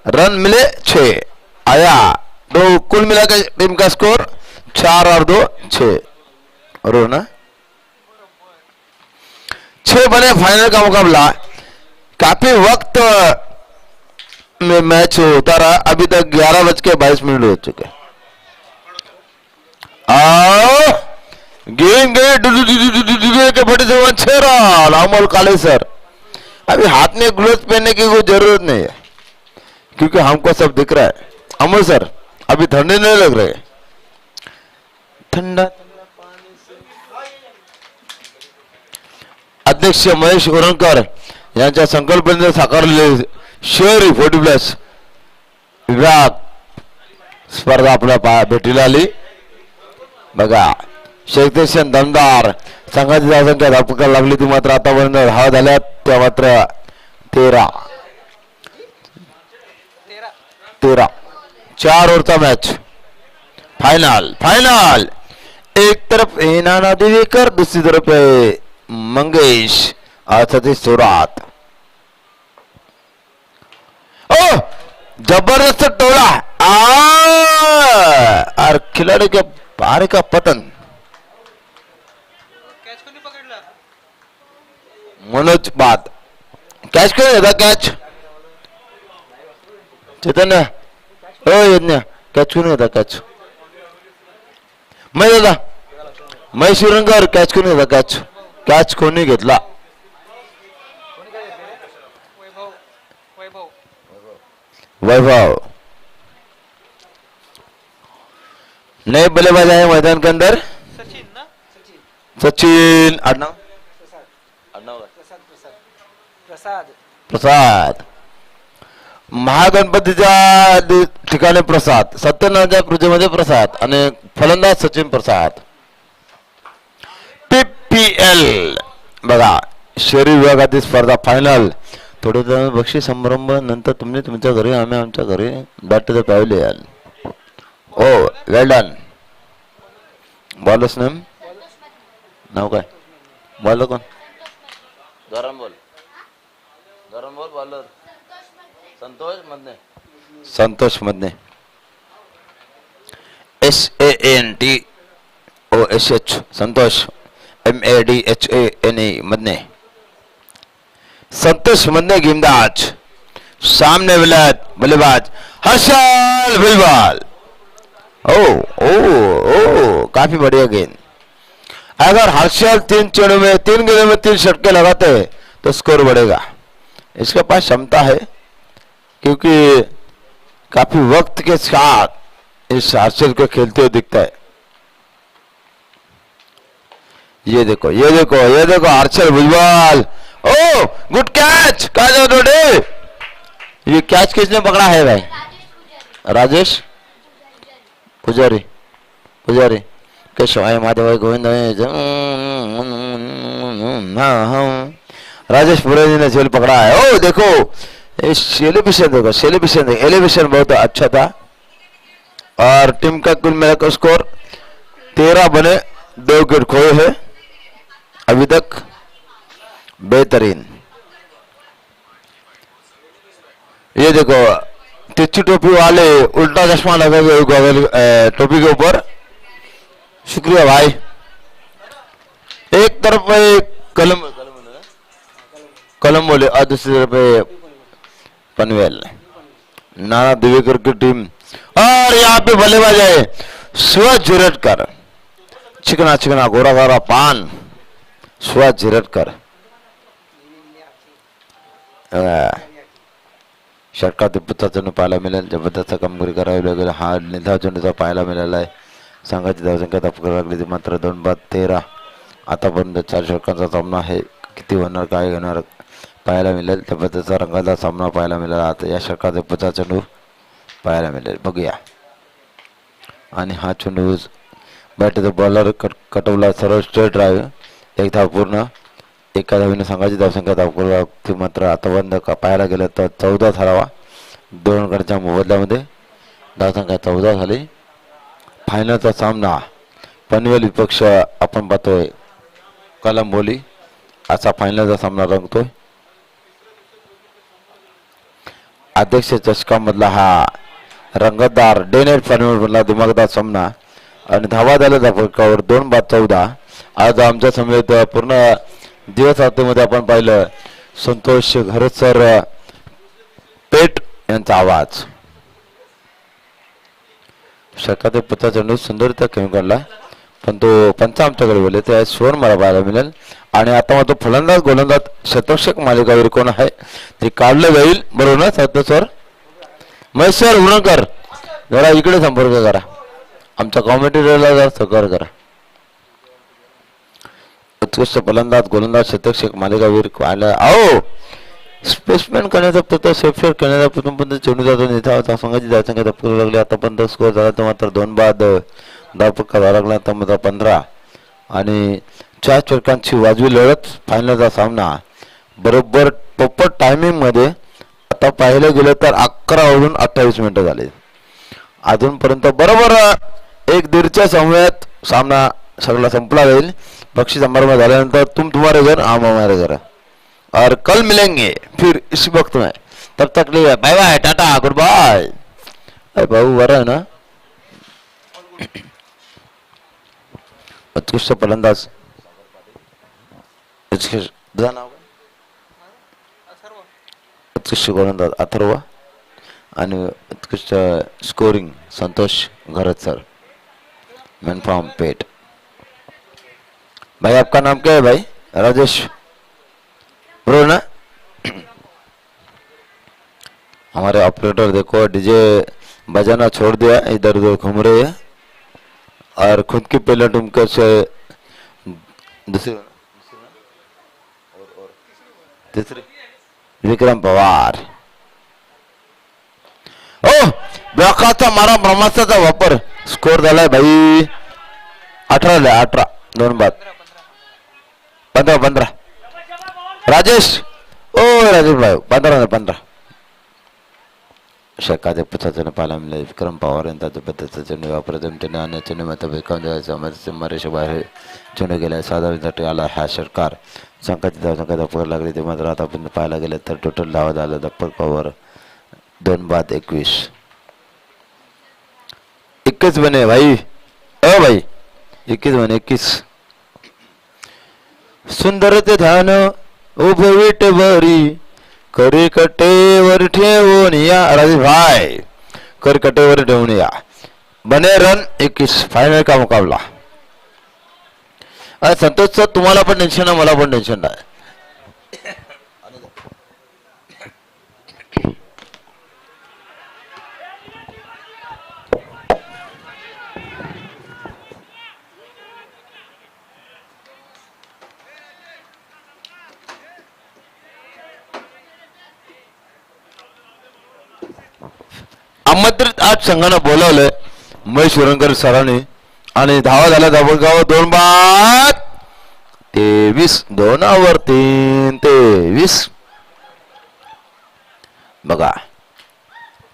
Run मिले 6 आया। तो कुल मिलाकर टीम का स्कोर 4 और 2 6 और ना 6 बने। फाइनल का मुकाबला काफी वक्त में मैच होता रहा। अभी तक 11:22 हो चुके। आओ गेंद गए के फटे से 6 रन। अमोल काले सर अभी हाथ में ग्लोव्स पहनने की कोई जरूरत नहीं है क्योंकि हमको सब दिख रहा है। अमोल सर अभी ठंडे नहीं लग रहे। ठंडा पानी से अध्यक्ष महेश उरणकर यांच्या संकल्पनेने साकारलेले शहरी 40+ विभाग स्पर्धा आपल्या भेटीला आली बघा। शेखदेशन दमदार संघाची धावसंख्या धापकायला लागली ती मात्र आतापर्यंत धावा झाल्या त्या मात्र 13 4 ओव्हरचा मॅच फायनल एक तरफ नाना दिवेकर दूसरी तरफ मंगेश और सतीश सोरात। ओ जबरदस्त टोला और खिलाड़ी के बाहर का पतन। मनोज बात कैच करे था कैच चैतन्य ओ यज्ञ कैच कोणी था कैच मैं दादा मैं शिवरंगर कैच कोणी था कैच कोणी घेतला वैभव नए बल्लेबाज आए मैदान के अंदर सचिन प्रसाद महागणपतीच्या ठिकाणी प्रसाद सत्यनारायणच्या कृतीमध्ये प्रसाद आणि फलंदाज सचिन प्रसाद। PPL बघा शहरी विभागातील स्पर्धा फायनल थोडे बक्षीस समारंभ नंतर तुम्ही तुमच्या घरी आम्ही आमच्या घरी bat the pavilion. Oh well done. Bowlers name नाव काय बॉलर कोण धरम बोल bowler Santosh Madane SANTOSH Santosh MADHANE Madane Santosh Madane गेंदबाज सामने बल्लेबाज हर्षल भुजबल। ओ काफी बढ़िया गेंद। अगर हर्षल 3 गेंदों में 3 छक्के लगाते हैं तो स्कोर बढ़ेगा। इसके पास क्षमता है क्योंकि काफी वक्त के साथ इस हर्षल को खेलते हुए दिखता है। ये देखो हर्षल भुजबल। ओ गुड कैच ये कैच किसने पकड़ा है भाई राजेश पुजारी के शिवाय माधव गोविंद राजेश पुजारी ने जेल पकड़ा है। ओ देखो एलिवेशन बहुत अच्छा था और टीम का कुल मिलाकर स्कोर 13 बने 2 विकेट खोए हैं अभी तक बेहतरीन। ये देखो तिरछी टोपी वाले उल्टा चश्मा लगा हुए टोपी के ऊपर शुक्रिया भाई। एक तरफ कलम बोले और दूसरी तरफ पनवेल नाना दिवेकर की टीम। और यहाँ पे बल्लेबाज है सुभाष झिरटकर चिकना गोरा पान सुभाष झिरटकर षटकातील पुत्राचं पाहायला मिळेल। जबरदस्त कामगिरी करावी लागेल। हा निधाव चेंडूचा पाहायला मिळाला आहे। संघाची धावसंख्या धापकायला लागली ती मात्र 2-13 आतापर्यंत 4 षटकांचा सामना आहे। किती होणार काय होणार पाहायला मिळेल। जबरदस्त रंगाचा सामना पाहायला मिळाला। आता या षटकातील पुत्राचा चेंडू पाहायला मिळेल बघूया। आणि हा चेंडू बॅटचा बॉलर कटवला सरळ स्ट्रेट ड्राइव्ह एक धाव पूर्ण। एका धावीने संघाची धावसंख्या धावकरती मात्र आतापर्यंत पाहायला गेलं तर 14 ठरावा। 2 गटाच्या मोबदल्यामध्ये धावसंख्या 14 झाली। फायनलचा सामना पनवेल विपक्ष आपण पाहतोय कलंबोली असा फायनलचा सामना रंगतोय। अध्यक्ष चषकामधला हा रंगतदार डेनेट फॉर्म्युला दिमागदार सामना आणि धावा झाल्या फरकावर 2-14. आज आमच्या समेत पूर्ण दिवस मध्ये आपण पाहिलं संतोष घरसर पेट यांचा आवाज. षटकातील पुढचा चेंडू सुंदररित्या खेळून काढला पण तो पंच आमच्याकडे बोलले ते स्वर्ण मला पाहायला मिळेल. आणि आता मात्र फलंदाज गोलंदाज शतक्षक मालिकावीर कोण आहे ते काढलं जाईल बरोबर ना सर. महेश्वर उरणकर जरा इकडे संपर्क करा आमच्या कॉमेंटेटरला जरा सहकार्य करा. उत्कृष्ट फलंदाज गोलंदाज शतक्षक मालिकावीर आला अहो स्पेसमॅन करण्याचा प्रयत्न सेफशेअर करण्याचा प्रथम पण चेंडू जातो नेता संघाची धावसंख्या दपकू लागली. आतापर्यंत स्कोअर झाला तर मात्र 2 बाद धावपक्का झाला लागला तर मात्र 15 आणि 4 षटकांची वाजवी लढत फायनलचा सामना बरोबर प्रॉपर टायमिंग मध्ये. आता पाहिलं गेलं तर 11:28 झाले. अजूनपर्यंत बरोबर 1-1.5च्या समयात सामना सगळा संपला जाईल. बक्षीस समारंभ झाल्यानंतर तुम्हारे घर हम हमारे घर और कल मिलेंगे फिर इसी वक्त में तब तक लिए bye bye tata goodbye. भाऊ बरं आहे ना. उत्कृष्ट फलंदाज उत्कृष्ट गोलंदाज अथर्व आणि उत्कृष्ट स्कोरिंग संतोष घरसर मैन फ्रॉम पेट. भाई आपका नाम क्या है भाई. राजेश बरोबर ना. हमारे ऑपरेटर देखो डीजे बजाना छोड़ दिया इधर उधर घूम रहे हैं और खुद की पेलेट उनके से दूसरी विक्रम पवार. ओ ब्लॉकाचा मारा ब्रह्मास्त्राचा वापर स्कोर झालाय भाई 18 2 बाद 15 राजेश ओ राजेश भाई 15 षटकाचे पुढचा पाहायला मिळाले. विक्रम पवार यांचा जबरदस्त चेंडू वापरत आणि चेंडू मात्र बेकावून द्यायचा मरेश बाहेर चेंडू गेला साधारण आला. हा षटकार संघाची धावसंख्या दप्पर लागली ते मात्र आता आपण पाहायला गेलं तर टोटल धावा झालं दप्पर पॉवर 2 बाद 21 बने भाई ओ भाई 21 बने 21. सुंदर ते ध्यान उभे विट भरी करी कटेवर ठेवून या राजेश भाई कर कटेवर ठेवून या. बने रन 21 फायनल का मुकाबला. संतोष सर तुम्हाला पण टेन्शन आहे मला पण टेन्शन आहे. आमंत्रित आज संघानं बोलावलंय महेश उरणकर सरांनी आणि धावा झाला धावगाव 2 बाद 23 2/3 बघा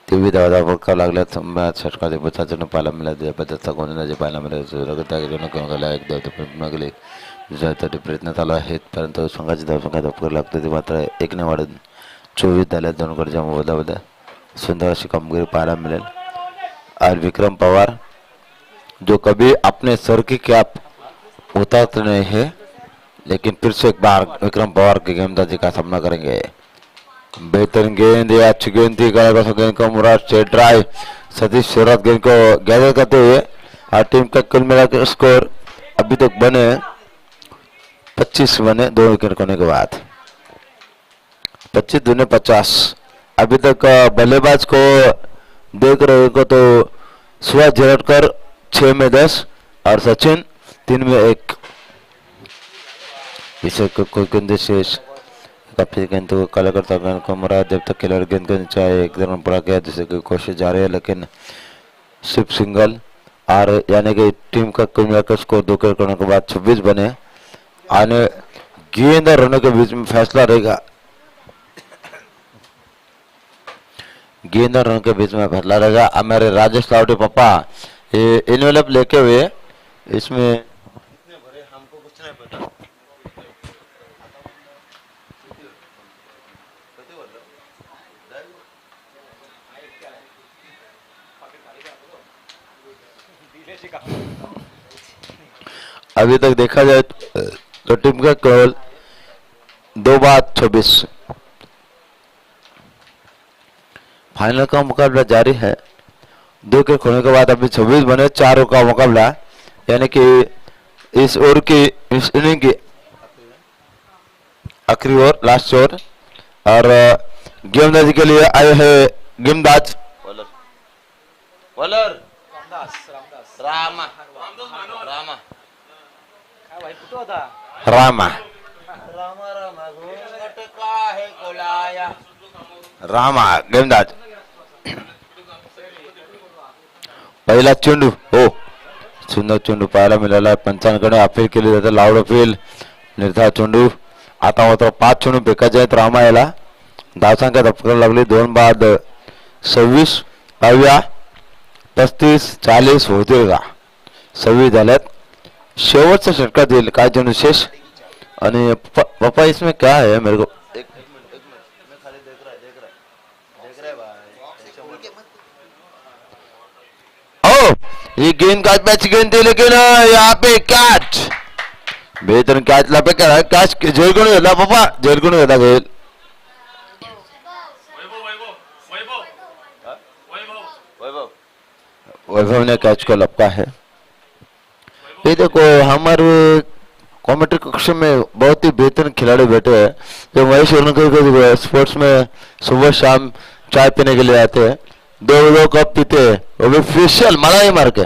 23 धावा लागल्यात. षटकाचे बचाचं पाहायला मिळाले पद्धतचा गोंधळाचे पाहायला मिळाले. प्रयत्न चालू आहेत परंतु संघाची धावसंख्या दपकर लागते ते मात्र 1 ने वाढून 24 झाल्या. 2 गडच्या मोबदल्यामध्ये सुंदर अशी कामगिरी पाहायला मिळेल. और विक्रम पवार जो कभी अपने सर की कैप उतारते नहीं है लेकिन फिर से एक बार विक्रम पवार की गेंदबाजी का सामना करेंगे. बेहतरीन गेंद या अच्छी गेंद थी गेंद को मुराद स्ट्रेट ड्राइव सतीश शेरावत गेंद को गैदर करते हुए और टीम का कुल मिलाकर स्कोर अभी तक बने 25 बने 2 विकेट खोने के बाद 25 दूने 50. अभी तक बल्लेबाज को देख रहे को तो सुभाष झिरटकर 6 में 10 और सचिन 3 में 1. इसे कोई गेंद शेष काफी गेंद काला करता को मुराद जब तक खिलाड़ी गेंद को नीचे एक रन पड़ा गया जिससे कोई कोशिश जारी है लेकिन सिर्फ सिंगल और यानी कि टीम का कुल मिलाकर स्कोर 2 विकेट करने के बाद 26 बने. आने गेंद और रनों के बीच में फैसला रहेगा. गेंद और रन के बीच में फैसला रहेगा. हमारे राजेश लावटे पापा ये इन्वेलप लेके हुए इसमें हमको कुछ नहीं पता. अभी तक देखा जाए तो टीम का केवल 2/26। फाइनल का मुकाबला जारी है। 2 विकेट खोने के बाद अभी 26 बने, 4 ओवर का मुकाबला, यानी कि इस ओवर की, इस इनिंग की आखिरी ओवर, लास्ट ओवर। और गेंदबाजी के लिए आए हैं गेंदबाज बॉलर रामा रामा रामा गेंदबाज। पहिला चेंडू, हो सुंदर चेंडू पाहायला मिळाला आहे. पंचांकडे अपील केली जाते, लाऊड अपील, निर्धार चेंडू. आता मात्र 5 चेंडू फेकायचे आहेत रामा याला. धावसंख्या धपकायला लागली. 2/26. 35 40 होतील का? 26 झाल्यात. शेवटचा षटका देईल काय चेंडू शेष. आणि पापा इसमें क्या है मेरे को ये गेंद का मैच गेंद थी, लेकिन यहाँ पे कैच, बेहतरीन कैच ला पे क्या है, कैच जेल को नहीं होता पापा, जेल को नहीं होता गेल. वैभव ने कैच को लपका है. ये देखो हमारे कॉमेंट्री कक्ष में बहुत ही बेहतरीन खिलाड़ी बैठे हैं जो महेश उनके स्पोर्ट्स में सुबह शाम चाय पीने के लिए आते हैं. 2 कप पीते हैं, वो भी फेशियल मलाई मार के.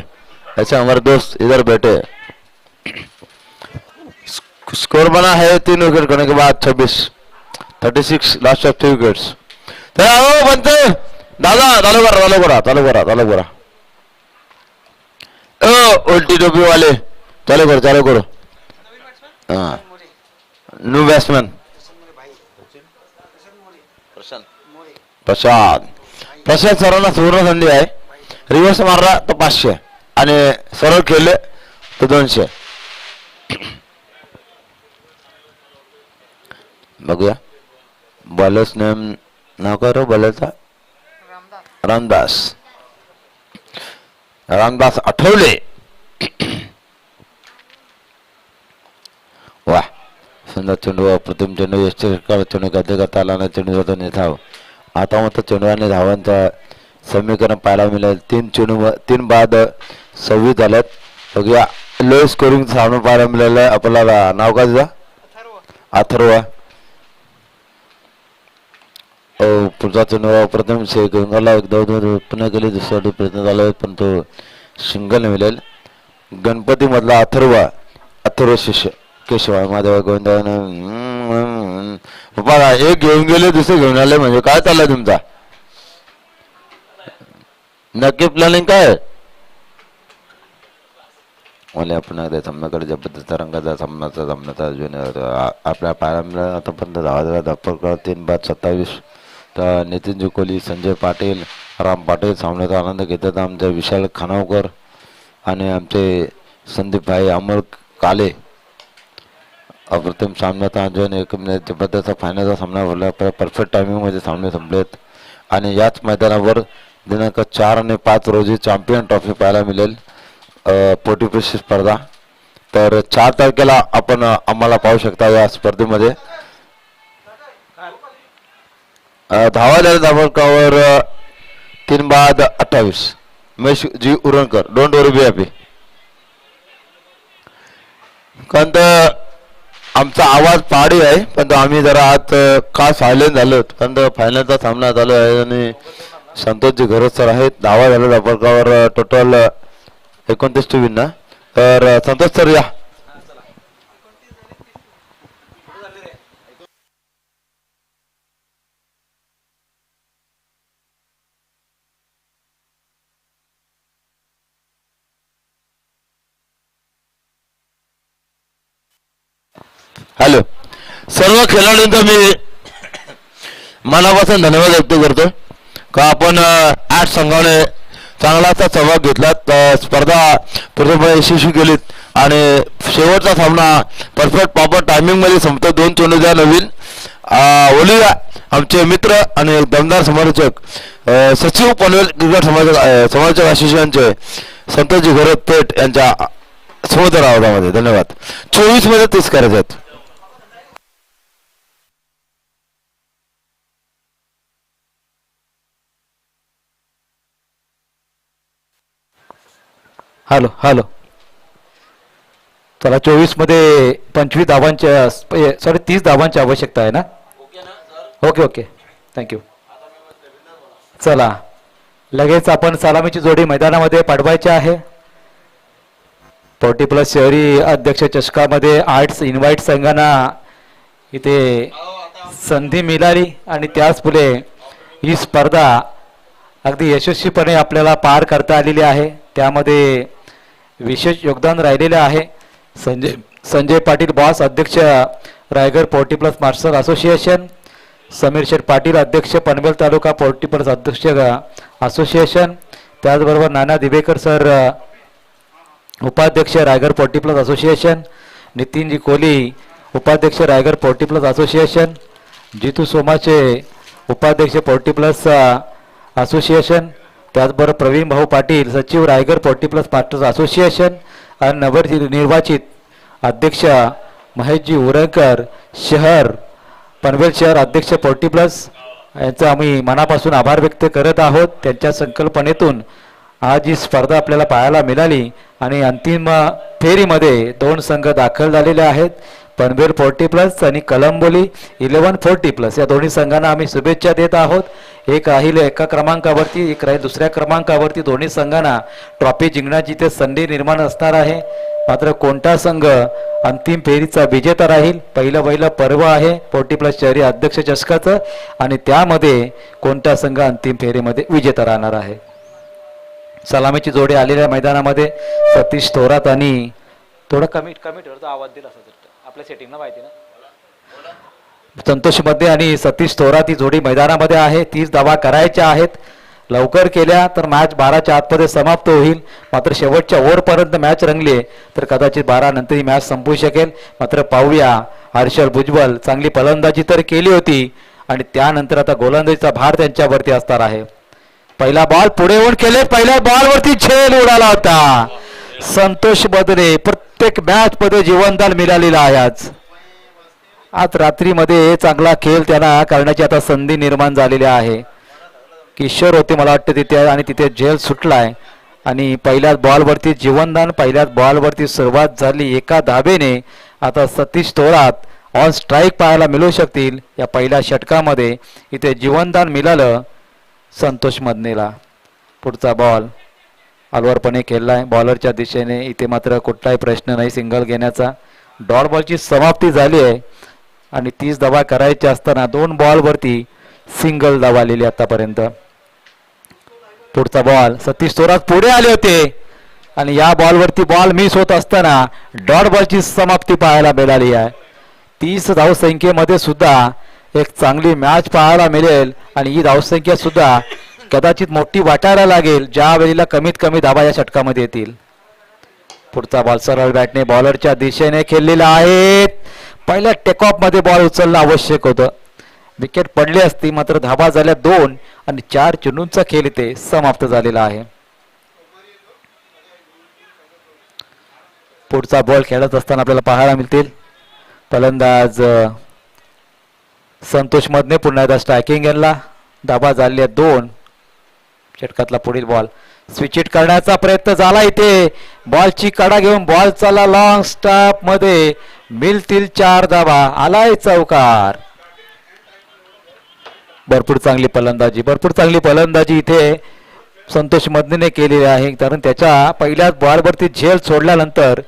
ऐसे हमारे दोस्त इधर बैठे. स्कोर बना है 3 विकेट करने के बाद 36 लास्ट ऑफ 3 विकेट्स. बनते दादा चालू करा उल्टी टोपी वाले, चालू करो. हाँ न्यू बैट्समैन प्रशांत सरांना सुवर्ण संधी आहे. रिव्हर्स मारला तर 500 आणि सरळ खेळले तर 200. बघूया बॉलर्स नेम नाव काय रो बॉलरचा? रामदास आठवले. वा सुंदर चेंडू, अप्रतिम चेंडू, चेंडू करता आला नाही. चेंडू जातो निधाव. आता मात्र चेंडू आणि धावांचा समीकरण पाहायला मिळेल. 3 बाद 26 झाल्यात. बघूया लो स्कोरिंग सामना पाहायला मिळाला आहे. आपल्याला नाव काय तुझा? अथर्व. पुढचा चेंडू प्रथम गंगाला एक धाव पुन्हा केली. दुसऱ्या प्रयत्न झाला पण तो सिंगल मिळेल. गणपती मधला अथर्व शिष्य केशव महादेव गोविंद. पप्पा एक घेऊन गेले, दुसरे घेऊन आले, म्हणजे काय चाललंय तुमचा नक्की प्लॅनिंग काय? मला आपण सामन्याकडे जबरदस्त रंगाचा सामनाचा अजून आपल्या पायाला आतापर्यंत 10 धावा 3 बाद 27. तर नितीन जुकोली, संजय पाटील, राम पाटील सामन्याचा आनंद घेतात. आमचे विशाल खानावकर आणि आमचे संदीप भाई अमर काले. अप्रतिम सामन्याचा अजून एक जबरदस्त फायनलचा सामना भरला. परफेक्ट टायमिंगमध्ये सामने संपलेत. आणि याच मैदानावर दिनांक 4 आणि 5 रोजी चॅम्पियन ट्रॉफी पाहायला मिळेल, पोटीपेशी स्पर्धा. तर 4 तारखेला आपण आम्हाला पाहू शकता या स्पर्धेमध्ये. धावा झाल्या धावकावर 3 बाद 28. Mahesh ji उरणकर, don't worry be happy. कारण आमचा आवाज पहाडी आहे, पण आम्ही जरा आज का सायलेंट झालो कारण फायनलचा सामना चालू आहे आणि संतोषजी घरोज सर आहेत. धावा झाल्या धावकावर टोटल 29 टी विन. तर संतोष सर या. हॅलो, सर्व खेळाडूंचा मी मनापासून धन्यवाद व्यक्त करतो का आपण 8 संघाने चांगला असा सहभाग घेतला. स्पर्धा पूर्णपणे यशस्वी केलीत आणि शेवटचा सामना परफेक्ट प्रॉपर टायमिंग मध्ये संपतो. 2 चेंडू द्या नवीन. ओलिया आमचे मित्र आणि दमदार समालोचक सचिव पनवेल क्रिकेट समालोचक असोसिएशनचे संतोषजी घोरपपेठ यांच्या सुमधुर आवाजामध्ये. धन्यवाद. 24 मध्ये 30 करायचे आहेत. Hello hello. चला 24 मध्ये 25 धावांच्या सॉरी 30 धावांची आवश्यकता आहे ना. Okay okay thank you. चला लगेच आपण सलामीची जोडी मैदानामध्ये पाठवायची आहे. 40+ शहरी अध्यक्ष चषकामध्ये आर्ट्स इन्व्हाइट संघांना इथे संधी मिळाली आणि त्याच पुढे ही स्पर्धा अगदी यशस्वीपणे आपल्याला पार करता आलेली आहे. त्यामध्ये विशेष योगदान राहिलेले आहे. संजय पाटील बॉस अध्यक्ष रायगड 40+ मार्शल असोसिएशन, समीर शेठ पाटील अध्यक्ष पनवेल तालुका 40+ अध्यक्ष असोसिएशन, त्याचबरोबर नाना दिवेकर सर उपाध्यक्ष रायगड 40+ असोसिएशन, नितीनजी कोहली उपाध्यक्ष रायगड 40+ असोसिएशन, जितू सोमाचे उपाध्यक्ष 40+ असोसिएशन, त्याचबरोबर प्रवीण भाऊ पाटील सचिव रायगड 40+ मास्टर्स असोसिएशन आणि नवनिर्वाचित अध्यक्ष महेशजी उरणकर शहर पनवेल शहर अध्यक्ष 40+ यांचा आम्ही मनापासून आभार व्यक्त करत आहोत. त्यांच्या संकल्पनेतून आज ही स्पर्धा आपल्याला पाहायला मिळाली आणि अंतिम फेरीमध्ये 2 संघ दाखल झालेले आहेत. पनवेल 40+ आणि कलंबोली 1140+. या दोन्ही संघांना आम्ही शुभेच्छा देत आहोत. एक राहील एका क्रमांकावरती, एक राहील दुसऱ्या क्रमांकावरती. दोन्ही संघांना ट्रॉफी जिंकण्याची ते संधी निर्माण असणार आहे. मात्र कोणता संघ अंतिम फेरीचा विजेता राहील, पहिलं पर्व आहे 40+ शहरी अध्यक्ष चषकाचं, आणि त्यामध्ये कोणता संघ अंतिम फेरीमध्ये विजेता राहणार आहे. सलामीची जोडी आलेल्या मैदानामध्ये सतीश थोरात आणि थोडा कमी आवाज दिला आपल्या सेटिंगला माहिती ना. संतोष मध्ये आणि सतीश थोरात ही जोडी मैदानामध्ये आहे. 30 धावा करायच्या आहेत. लवकर केल्या तर मॅच 12च्या आतमध्ये समाप्त होईल. मात्र शेवटच्या ओव्हरपर्यंत मॅच रंगली तर कदाचित 12 नंतर ही मॅच संपू शकेल. मात्र पाहूया, हर्षल भुजबल चांगली फलंदाजी तर केली होती आणि त्यानंतर आता गोलंदाजीचा भार त्यांच्यावरती असणार आहे. पहिला बॉल पुढे येऊन केले, पहिल्या बॉलवरती झेल उडाला होता. संतोष बदले प्रत्येक मॅच मध्ये जीवनदान मिळालेलं आहे. आज रात्रीमध्ये चांगला खेळ त्यांना करण्याची आता संधी निर्माण झालेली आहे. किशोर होते मला वाटतं तिथे आणि तिथे झेल सुटलाय आणि पहिल्याच बॉलवरती जीवनदान, पहिल्याच बॉलवरती सुरुवात झाली एका धाबेने. आता सतीश थोरात ऑन स्ट्राईक पाहायला मिळू शकतील या पहिल्या षटकामध्ये. इथे जीवनदान मिळालं संतोष मदनेला. पुढचा बॉल अलवारपणे खेळलाय बॉलरच्या दिशेने. इथे मात्र कुठलाही प्रश्न नाही सिंगल घेण्याचा. डॉट बॉलची समाप्ती झाली आहे आणि 30 धावा करायच्या असताना 2 बॉलवरती सिंगल धावा आलेली आतापर्यंत. पुढचा बॉल सतीश थोरात पुढे आले होते आणि या बॉलवरती बॉल मिस होत असताना डॉट बॉलची समाप्ती पाहायला मिळाली आहे. 30 धावसंख्येमध्ये सुद्धा एक चांगली मॅच पाहायला मिळेल आणि ही धावसंख्या सुद्धा कदाचित मोठी वाटायला लागेल ज्या वेळेला कमीत कमी धावा या षटकामध्ये येतील. पुढचा बॉल सरळ बॅटने बॉलरच्या दिशेने खेळलेला आहे. पहिल्या टेकऑफ मध्ये बॉल उचलणं आवश्यक होतं. विकेट पडली असती मात्र धावा झाल्या 2 आणि 4 चेंडूंचा खेळ इथे समाप्त झालेला आहे. पुढचा बॉल खेळत असताना आपल्याला पाहायला मिळतील फलंदाज संतोष मदने पुन्हा एकदा स्ट्रायकिंग यांना. धावा झालेल्या 2. षटकातला पुढील बॉल स्विच हिट करण्याचा प्रयत्न झाला. इथे बॉलची कडा घेऊन बॉल चालला लॉंग स्टॉप मध्ये. मिळतील 4 धावा. आलाय चौकार. भरपूर चांगली फलंदाजी इथे संतोष मदनेने केलेली आहे. कारण त्याच्या पहिल्याच बॉलवरती झेल सोडल्यानंतर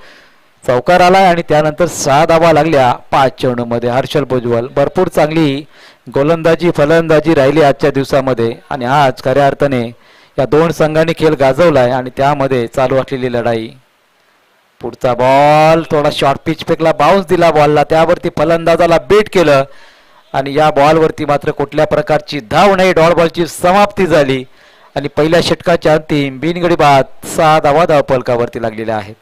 चौकार आलाय आणि त्यानंतर 6 धावा लागल्या 5 चेंडूमध्ये. हर्षल भुजबल भरपूर चांगली गोलंदाजी फलंदाजी राहिली आजच्या दिवसामध्ये आणि आज खऱ्या अर्थाने या 2 संघांनी खेळ गाजवलाय आणि त्यामध्ये चालू असलेली लढाई. पुढचा बॉल थोडा शॉर्ट पिच फेकला, बाउन्स दिला बॉलला, त्यावरती फलंदाजाला बीट केलं आणि या बॉलवरती मात्र कुठल्या प्रकारची धाव नाही. डॉट बॉलची समाप्ती झाली आणि पहिल्या षटकाच्या अंतिम बिनगडी बाद 6 धावा धावफलकावरती लागलेल्या आहेत.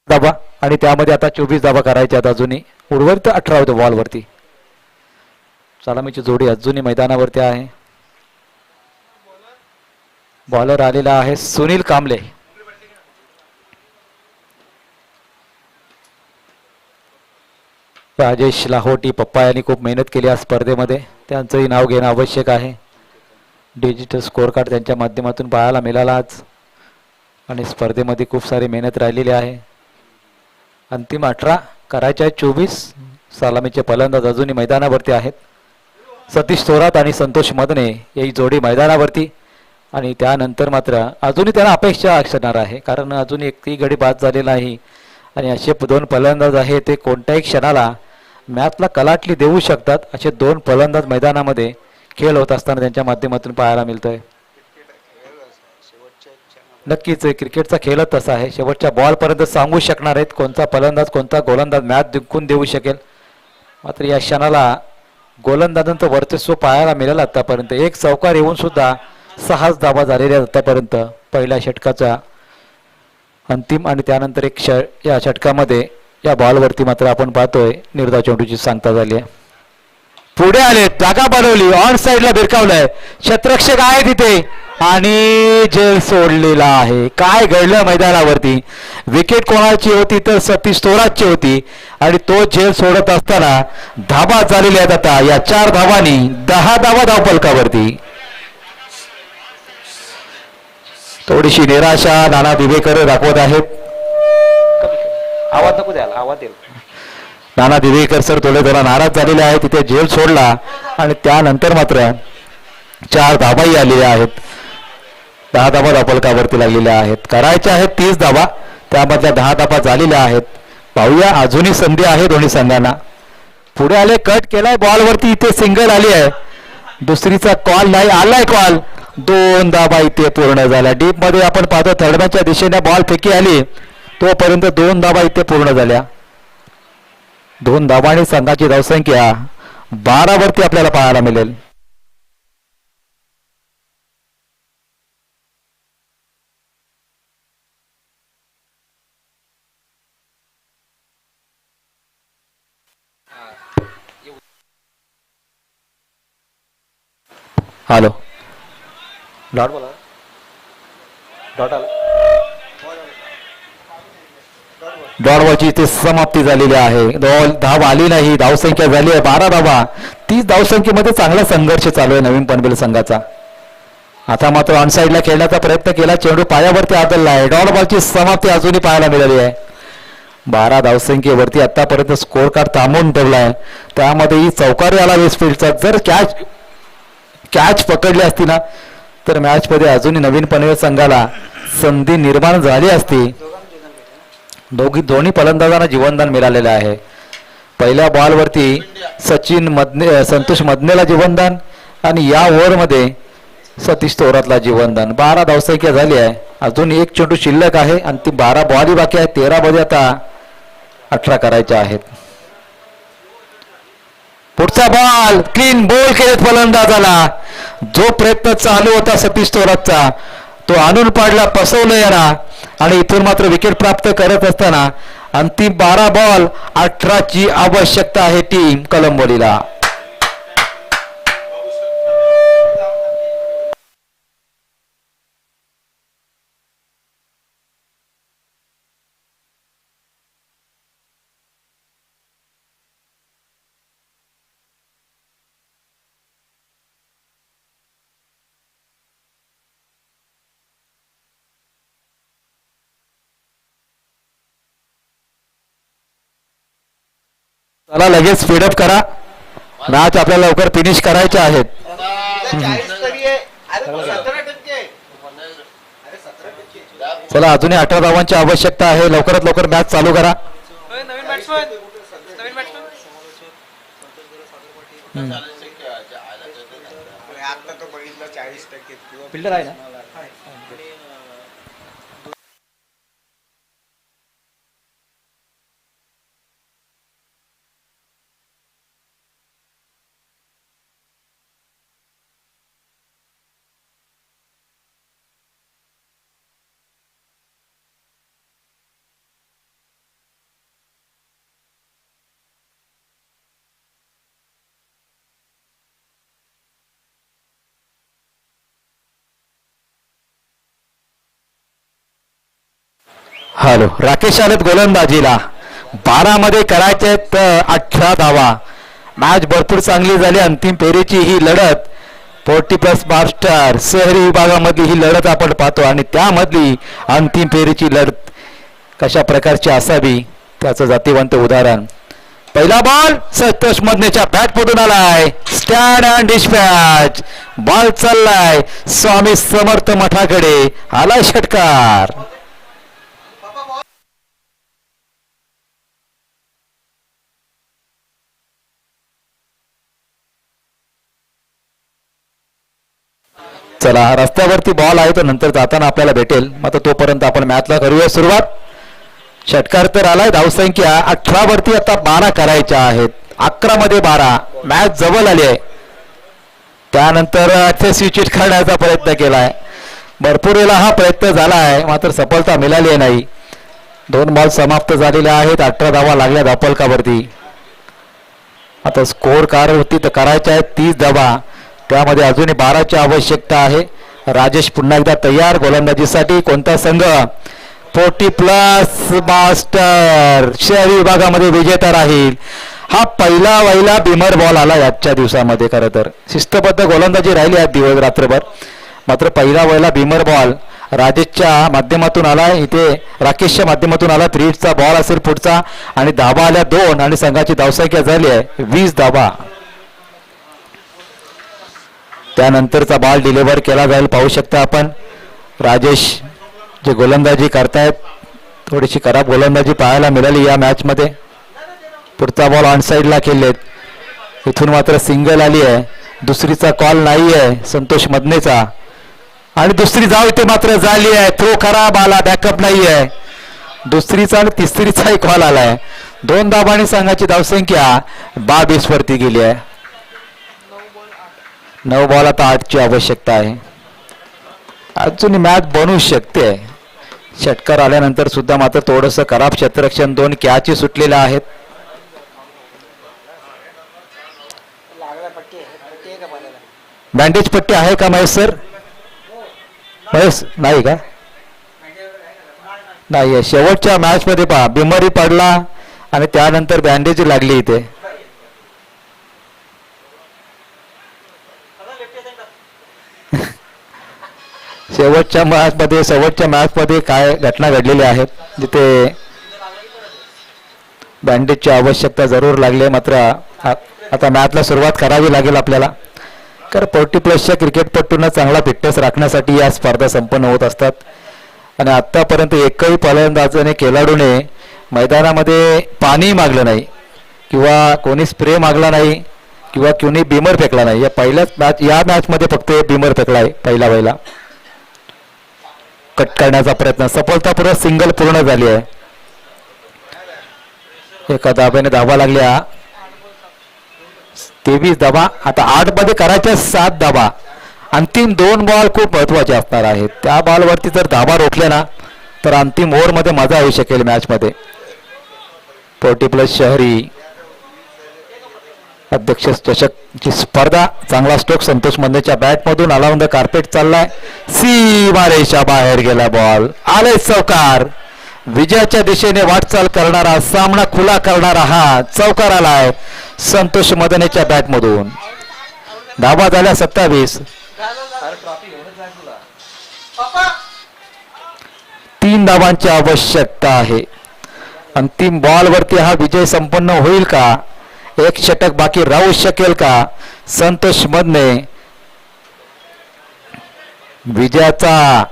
धाबा आणि त्यामध्ये आता 24 धाबा करायच्या आहेत अजूनही. उर्वरित 18 होते बॉलवरती. सलामीची जोडी अजूनही मैदानावरती आहे. बॉलर आलेला आहे सुनील कांबळे. राजेश लाहोटी पप्पा यांनी खूप मेहनत केली या स्पर्धेमध्ये. त्यांचंही नाव घेणं आवश्यक आहे. डिजिटल स्कोअर कार्ड त्यांच्या माध्यमातून पाहायला मिळाला आज आणि स्पर्धेमध्ये खूप सारी मेहनत राहिलेली आहे. अंतिम 18 करायचे आहेत 24. सलामीचे फलंदाज अजूनही मैदानावरती आहेत. सतीश थोरात आणि संतोष मदने ही जोडी मैदानावरती आणि त्यानंतर मात्र अजूनही त्यांना अपेक्षा असणार आहे कारण अजून एकही गडी बाद झालेला नाही आणि असे 2 फलंदाज आहेत ते कोणत्याही क्षणाला मॅचला कलाटणी देऊ शकतात. असे 2 फलंदाज मैदानामध्ये खेळ होत असताना त्यांच्या माध्यमातून पाहायला मिळतोय. नक्कीच क्रिकेटचा खेळच तसा आहे. शेवटच्या बॉलपर्यंत सांगू शकणार आहेत कोणता फलंदाज कोणता गोलंदाज मॅच जिंकून देऊ शकेल. मात्र या क्षणाला गोलंदाजांचं वर्चस्व पाहायला मिळालं. आतापर्यंत एक चौकार येऊन सुद्धा 6 धावा झालेल्या आतापर्यंत पहिल्या षटकाचा अंतिम आणि त्यानंतर या षटकामध्ये या बॉलवरती मात्र आपण पाहतोय निर्धाव चेंडूची सांगता झाली आहे. पुढे आले जागा बनवली ऑन साईडला भिरकावलंय. क्षेत्ररक्षक आहे तिथे आणि झेल सोडलेला आहे. काय घडलं मैदानावरती. विकेट कोणाची होती तर सतीश थोरातची होती आणि तो झेल सोडत असताना धाबा झालेल्या आहेत. आता या 4 धावांनी 10 धावा धावफलकावरती. थोडीशी निराशा नाना दिवेकर दाखवत आहेत. आवाज नको द्यायला आवाज येईल. नाना दिवेकर सर थोडा नाराज झालेले आहेत. तिथे झेल सोडला आणि त्यानंतर मात्र 4 धावाही आलेल्या आहेत. 10 धावा धावफलकावरती लागलेल्या आहेत. करायच्या आहेत 30 धावा. त्यामधल्या 10 धावा झालेल्या आहेत. पाहूया अजूनही संधी आहे दोन्ही संघांना. पुढे आले कट केलाय बॉलवरती. इथे सिंगल आली आहे. दुसरीचा कॉल नाही आलाय कॉल. 2 धावा इथे पूर्ण झाल्या. डीप मध्ये आपण पाहतो थर्डमॅनच्या दिशेने बॉल फेकी आली तोपर्यंत 2 धावा इथे पूर्ण झाल्या. 2 धावांनी संघाची धावसंख्या 12 वरती आपल्याला पाहायला मिळेल. हॅलो डॉट बोला. डॉट आला. डॉट बॉलची इथे समाप्ती झालेली आहे. धाव आली नाही. धावसंख्या झाली आहे 12 धावा. 30 धावसंख्येमध्ये चांगला संघर्ष चालू आहे नवीन पनवेल संघाचा. आता मात्र ऑन साईडला खेळण्याचा प्रयत्न केला. चेंडू पायावरती आदळला आहे. डॉट बॉलची समाप्ती अजूनही पाहायला मिळाली आहे. 12 धावसंख्येवरती आतापर्यंत स्कोअर कार्ड थांबवून ठेवला आहे. त्यामध्येही चौकारी आला वेस्टफील्डचा. जर कॅच पकडली असती ना तर मॅच मध्ये अजूनही नवीन पनवेल संघाला संधी निर्माण झाली असती. दोन्ही फलंदाजांना जीवनदान मिळालेलं आहे. पहिल्या बॉलवरती संतोष मदनेला जीवनदान आणि या ओव्हरमध्ये सतीश थोरातला जीवनदान. 12 धावसंख्या झाली आहे. अजून एक चेंडू शिल्लक आहे आणि ती 12 बॉल बाकी आहे. 13 मध्ये आता 18 करायच्या आहेत. पुढचा बॉल क्लीन बॉल केलेत फलंदाजाला. जो प्रयत्न चालू होता सतीश थोरातचा तो आणून पाडला. फसवलं याला आणि इथून मात्र विकेट प्राप्त करत असताना अंतिम 12 बॉल 18 ची आवश्यकता आहे टीम कलंबोलीला. चला लगेच स्पीडअप करा. मॅच आपल्याला लवकर फिनिश करायचे आहेत. चला अजूनही 18 धावांची आवश्यकता आहे. लवकरात लवकर मॅच चालू करा. फिल्डर आहे ना. हॅलो, राकेश आलेत गोलंदाजीला. 12 मध्ये करायचे 18 धावा. मॅच भरपूर चांगली झाली. अंतिम फेरीची ही लढत 40+ मास्टर शहरी विभागामधली ही लढत आपण पाहतो आणि त्यामधली अंतिम फेरीची लढत कशा प्रकारची असावी त्याचं जातीवंत उदाहरण. पहिला बॉल संतोष मधनेच्या बॅट मधून आलाय. Stand and dispatch. बॉल चाललाय स्वामी समर्थ मठाकडे. आलाय षटकार. चला, रस्त्यावरती बॉल आहे तो नंतर जाताना आपल्याला भेटेल. मात्र तोपर्यंत आपण मॅचला करूया सुरुवात. षटकार तर आलाय. धावसंख्या 18 वरती आता 12 करायच्या आहेत. 11 मध्ये 12. मॅच जवळ आली आहे. त्यानंतर स्विच करण्याचा प्रयत्न केलाय. भरपूर वेळा हा प्रयत्न झाला आहे मात्र सफलता मिळाली नाही. 2 बॉल समाप्त झालेले आहेत. 18 धावा लागल्या धावफलकावरती. आता स्कोर कार होती तर करायच्या आहेत 30 धावा. त्यामध्ये अजूनही 12ची आवश्यकता आहे. राजेश पुन्हा एकदा तयार गोलंदाजीसाठी. कोणता संघ 40+ मास्टर शहरी विभागामध्ये विजेता राहील. हा पहिला बिमर बॉल आला आजच्या दिवसामध्ये. खरं तर शिस्तबद्ध गोलंदाजी राहिली आज दिवस रात्रभर. मात्र पहिला बिमर बॉल राजेशच्या माध्यमातून आला. इथे राकेशच्या माध्यमातून आला. 3चा बॉल असेल पुढचा आणि धावा आल्या 2 आणि संघाची धावसंख्या झाली आहे 20 धावा. त्यानंतरचा बॉल डिलिव्हर केला जाईल. पाहू शकता आपण राजेश जे गोलंदाजी करतायत थोडीशी खराब गोलंदाजी पाहायला मिळाली या मॅच मध्ये. पुढचा बॉल ऑन साईडला खेळलेत. इथून मात्र सिंगल आली आहे. दुसरीचा कॉल नाही आहे संतोष मधनेचा आणि दुसरी जाव इथे मात्र झाली आहे. थ्रो खराब आला. बॅकअप नाही आहे. दुसरीचा आणि तिसरीचाही कॉल आलाय. 2 धावांनी संघाची धावसंख्या 22 वरती गेली आहे. 9 बॉल आता 8ची आवश्यकता आहे. अजून मॅच बनवू शकते. षटकार आल्यानंतर सुद्धा मात्र थोडंसं खराब क्षेत्ररक्षण. 2 कॅच सुटलेल्या आहेत. बँडेज पट्टी आहे का महेश सर? महेश नाही का? नाही. शेवटच्या मॅच मध्ये पहा बिमारी पडला आणि त्यानंतर बँडेज लागली इथे. शेवटच्या मॅच मध्ये काय घटना घडलेल्या आहेत जिथे बँडेजची आवश्यकता जरूर लागली. मात्र आता मॅचला सुरुवात करावी लागेल आपल्याला. कारण 40+ क्रिकेटपटूंना चांगला फिटनेस राखण्यासाठी या स्पर्धा संपन्न होत असतात आणि आतापर्यंत एकही फलंदाजाने खेळाडूने मैदानामध्ये पाणी मागलं नाही किंवा कोणी स्प्रे मागला नाही किंवा कोणी बिमर फेकला नाही. या मॅच मध्ये फक्त बिमर फेकला आहे. पहिला कट करण्याचा प्रयत्न सफलतापूर्वक सिंगल पूर्ण झाली आहे. एका धाब्याने धावा लागल्या 23 धावा. आता 8 मध्ये करायच्या 7 धावा. अंतिम 2 बॉल खूप महत्वाचे असणार आहेत. त्या बॉलवरती जर धावा रोखल्या ना तर अंतिम ओव्हर मध्ये मजा येऊ शकेल मॅच मध्ये. 40+ शहरी अध्यक्ष चषकची स्पर्धा. चांगला स्ट्रोक संतोष मधनेच्या बॅट मधून आला. कार्पेट चाललाय. सीमारेषा बाहेर गेला. बॉल आले चौकार. विजयाच्या दिशेने वाटचाल करणारा सामना खुला करणारा हा चौकार आलाय संतोष मदनेच्या बॅट मधून. धावा झाल्या 27. 3 धावांची आवश्यकता आहे. अंतिम बॉल वरती हा विजय संपन्न होईल का? एक षटक बाकी राहू शकेल का? संतोष मधने विजयाचा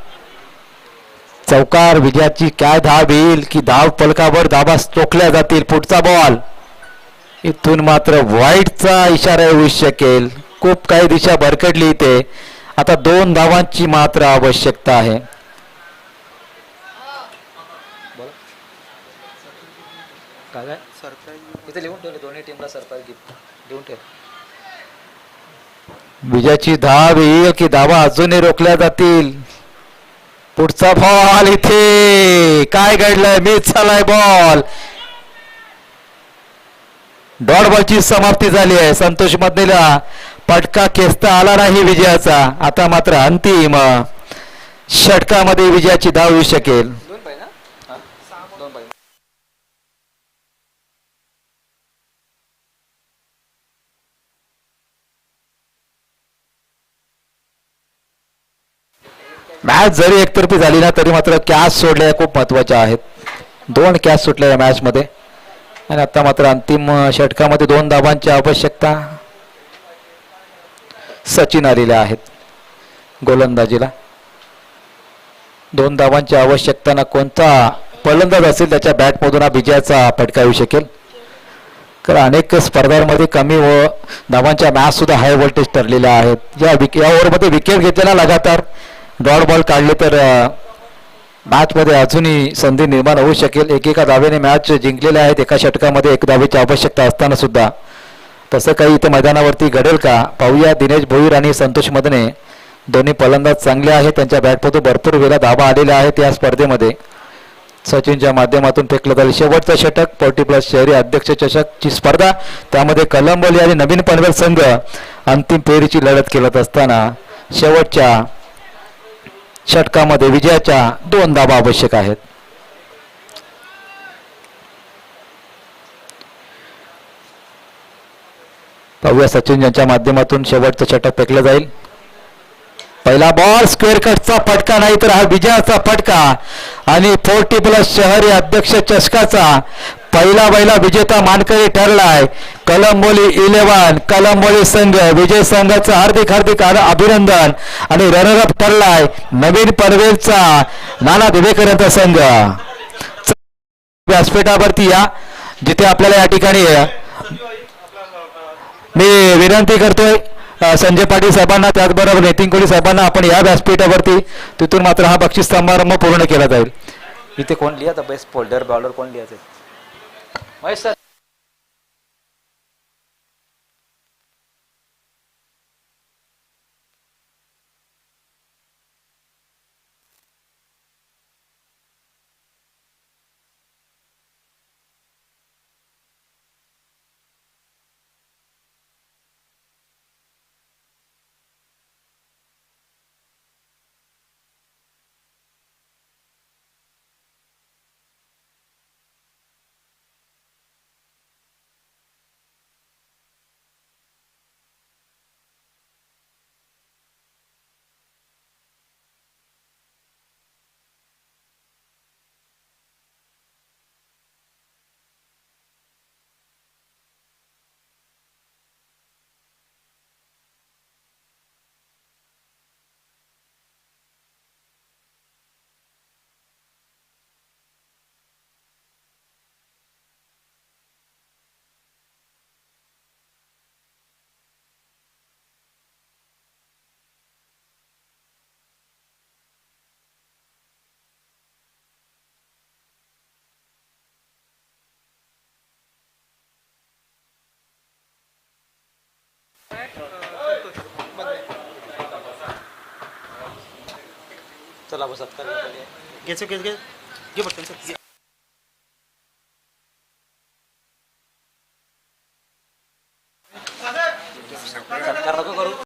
चौकार. विजयाची काय धाव येईल की धाव फलकावर धावा चोखल्या जातील. पुढचा बॉल इथून मात्र वाईटचा इशारा येऊ शकेल. खूप काही दिशा भरकटली इथे. आता 2 धावांची मात्र आवश्यकता आहे. विजयाची धाव येईल की धावा अजूनही रोखल्या जातील. पुढचा बॉल इथे काय घडलंय? मिस झालाय बॉल. डॉट बॉलची समाप्ती झाली आहे. संतोष मधनेला पटका खेचता आला नाही विजयाचा. आता मात्र अंतिम षटकामध्ये विजयाची धाव येऊ शकेल. मॅच जरी एकतर्फी झाली ना तरी मात्र कॅच सोडल्या खूप महत्वाच्या आहेत. 2 कॅच सुटल्या या मॅच मध्ये आणि आता मात्र अंतिम षटकामध्ये 2 धावांची आवश्यकता सचिन आलेल्या आहेत गोलंदाजीला. 2 धावांची आवश्यकता. कोणता फलंदाज असेल त्याच्या बॅटमधून हा विजयाचा फटका येऊ शकेल. कारण अनेक स्पर्धांमध्ये कमी व धावांच्या मॅच सुद्धा हाय व्होल्टेज ठरलेल्या आहेत. या ओव्हरमध्ये विकेट घेतलेला लगातार डॉट बॉल काढले तर मॅचमध्ये अजूनही संधी निर्माण होऊ शकेल. एकेका धावेने मॅच जिंकलेल्या आहेत एका षटकामध्ये 1 धावेची आवश्यकता असताना सुद्धा. तसं काही इथं मैदानावरती घडेल का पाहूया. दिनेश भोईर आणि संतोष मदने दोन्ही फलंदाज चांगले आहेत. त्यांच्या बॅटमधून भरपूर वेळा धावा आलेल्या आहेत या स्पर्धेमध्ये. सचिनच्या माध्यमातून फेकलं जाईल शेवटचं षटक. 40+ शहरी अध्यक्ष चषकची स्पर्धा त्यामध्ये कलंबोली आणि नवीन पनवेल संघ अंतिम फेरीची लढत खेळत असताना शेवटच्या षटकामध्ये विजयाच्या 2 धावा आवश्यक आहेत. पाहूया सचिन यांच्या माध्यमातून शेवटचं षटक फेकलं जाईल. पहिला बॉल स्क्वेअर कटचा फटका नाही तर हा विजयाचा फटका आणि 40+ शहरी अध्यक्ष चषकाचा पहिला विजेता मानकरी ठरलाय कलंबोली 11. कलंबोली संघ विजय संघाचं हार्दिक अभिनंदन आणि रनरअप ठरलाय नवीन पनवेलचा नाना दिवेकर यांचा संघ. व्यासपीठावरती या जिथे आपल्याला या ठिकाणी मी विनंती करतोय संजय पाटील साहेबांना त्याचबरोबर नितीन कोहली साहेबांना आपण या व्यासपीठावरती तिथून मात्र हा बक्षीस समारंभ पूर्ण केला जाईल. इथे कोण लिहा बेस्ट फोल्डर बॉलर कोण लिहायचं महेश सर. चला बस घे पटकन.